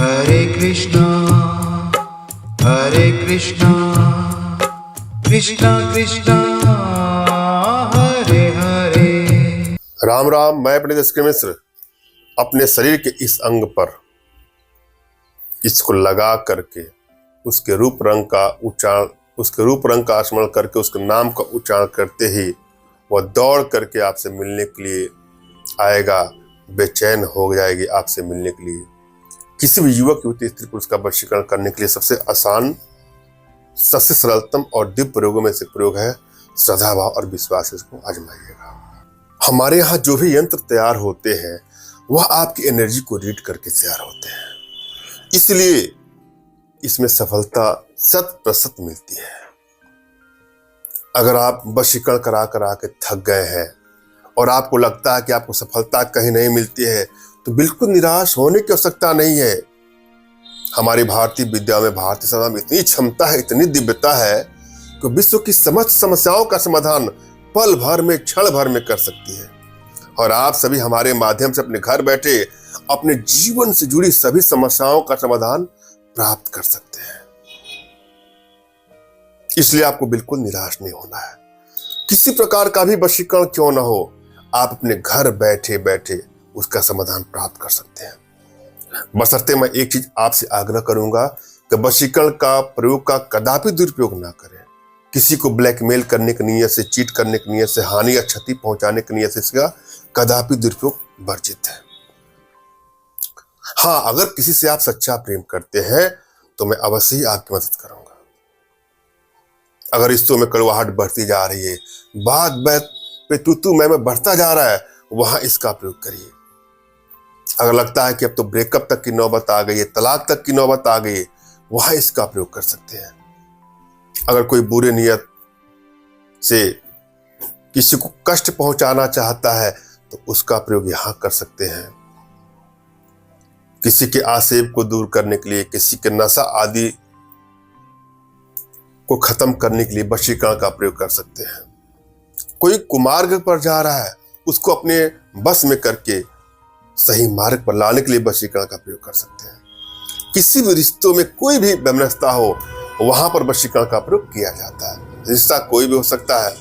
हरे कृष्णा कृष्णा कृष्णा हरे हरे। राम राम। मैं पंडित एस के मिश्र अपने शरीर के इस अंग पर इसको लगा करके उसके रूप रंग का स्मरण करके उसके नाम का उच्चारण करते ही वह दौड़ करके आपसे मिलने के लिए आएगा, बेचैन हो जाएगी आपसे मिलने के लिए। किसी भी युवक युवती स्त्री पुरुष का वशीकरण करने के लिए सबसे आसान, सबसे सरलतम और दिव्य प्रयोगों में से प्रयोग है श्रद्धा भाव और विश्वास। इसको आजमाइएगा। हमारे यहाँ जो भी यंत्र तैयार होते हैं वह आपकी एनर्जी को रीड करके तैयार होते हैं, इसलिए इसमें सफलता 100% मिलती है। अगर आप वशीकरण करा करा के थक गए हैं और आपको लगता है कि आपको सफलता कहीं नहीं मिलती है, तो बिल्कुल निराश होने की आवश्यकता नहीं है। हमारी भारतीय विद्या में, भारतीय समाज में इतनी क्षमता है, इतनी दिव्यता है कि विश्व की समस्त समस्याओं का समाधान पल भर में, क्षण भर में कर सकती है। और आप सभी हमारे माध्यम से अपने घर बैठे अपने जीवन से जुड़ी सभी समस्याओं का समाधान प्राप्त कर सकते हैं। इसलिए आपको बिल्कुल निराश नहीं होना है। किसी प्रकार का भी वशीकरण क्यों ना हो, आप अपने घर बैठे बैठे उसका समाधान प्राप्त कर सकते हैं। बशर्ते मैं एक चीज आपसे आग्रह करूंगा कि वशीकरण का प्रयोग का कदापि दुरुपयोग ना करें। किसी को ब्लैकमेल करने की नीयत से, चीट करने की नीयत से, हानि या क्षति पहुंचाने की नीयत से इसका कदापि दुरुपयोग वर्जित है। हाँ, अगर किसी से आप सच्चा प्रेम करते हैं तो मैं अवश्य ही आपकी मदद करूंगा। अगर रिश्तों में कड़वाहट बढ़ती जा रही है, बात बात पे तू मैं बढ़ता जा रहा है, वहां इसका प्रयोग करिए। अगर लगता है कि अब तो ब्रेकअप तक की नौबत आ गई है, तलाक तक की नौबत आ गई है, वहां इसका प्रयोग कर सकते हैं। अगर कोई बुरे नियत से किसी को कष्ट पहुंचाना चाहता है तो उसका प्रयोग यहां कर सकते हैं। किसी के आसेब को दूर करने के लिए, किसी के नशा आदि को खत्म करने के लिए वशीकरण का प्रयोग कर सकते हैं। कोई कुमार्ग पर जा रहा है, उसको अपने बस में करके सही मार्ग पर लाने के लिए वशीकरण का प्रयोग कर सकते हैं। किसी भी रिश्तों में कोई भी वैमनस्यता हो, वहां पर वशीकरण का प्रयोग किया जाता है। रिश्ता कोई भी हो सकता है,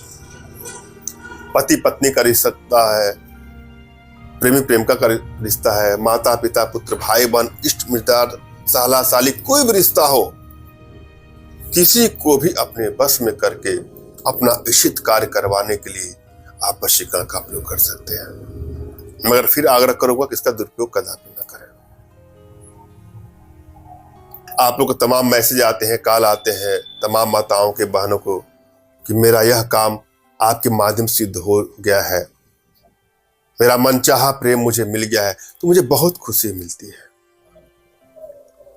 पति पत्नी का रिश्ता है, प्रेमी प्रेमिका का रिश्ता है, माता पिता पुत्र भाई बहन इष्ट मित्रदार साला साली, कोई भी रिश्ता हो, किसी को भी अपने बस में करके अपना इच्छित कार्य करवाने के लिए आप वशीकरण का प्रयोग कर सकते हैं। मगर फिर आग्रह करूंगा कि इसका दुरुपयोग कदापि न करें। आप लोग को तमाम मैसेज आते हैं, कॉल आते हैं तमाम माताओं के, बहनों को कि मेरा यह काम आपके माध्यम से सिद्ध हो गया है, मेरा मनचाहा प्रेम मुझे मिल गया है, तो मुझे बहुत खुशी मिलती है।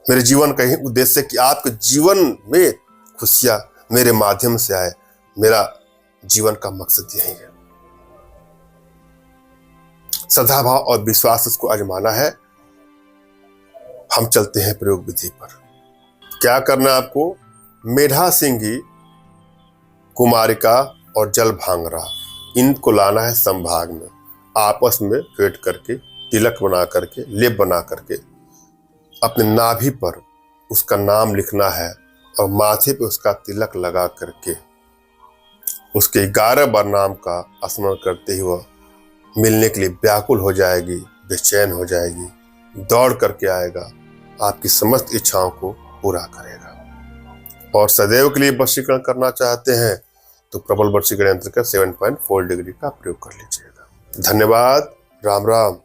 मेरे जीवन का यही उद्देश्य है कि आपके जीवन में खुशियां मेरे माध्यम से आए। मेरा जीवन का मकसद यही है। श्रद्धा भाव और विश्वास इसको आजमाना है। हम चलते हैं प्रयोग विधि पर। क्या करना है आपको? मेधा सिंगी, कुमारिका और जल भांगरा, इनको लाना है संभाग में, आपस में फेंट करके, तिलक बना करके, लेप बना करके अपने नाभि पर उसका नाम लिखना है और माथे पे उसका तिलक लगा करके उसके 11 बार नाम का स्मरण करते ही वह मिलने के लिए व्याकुल हो जाएगी, बेचैन हो जाएगी, दौड़ करके आएगा, आपकी समस्त इच्छाओं को पूरा करेगा। और सदैव के लिए वशीकरण करना चाहते हैं तो प्रबल वशीकरण यंत्र का 7.4 डिग्री का प्रयोग कर लीजिएगा। धन्यवाद। राम राम।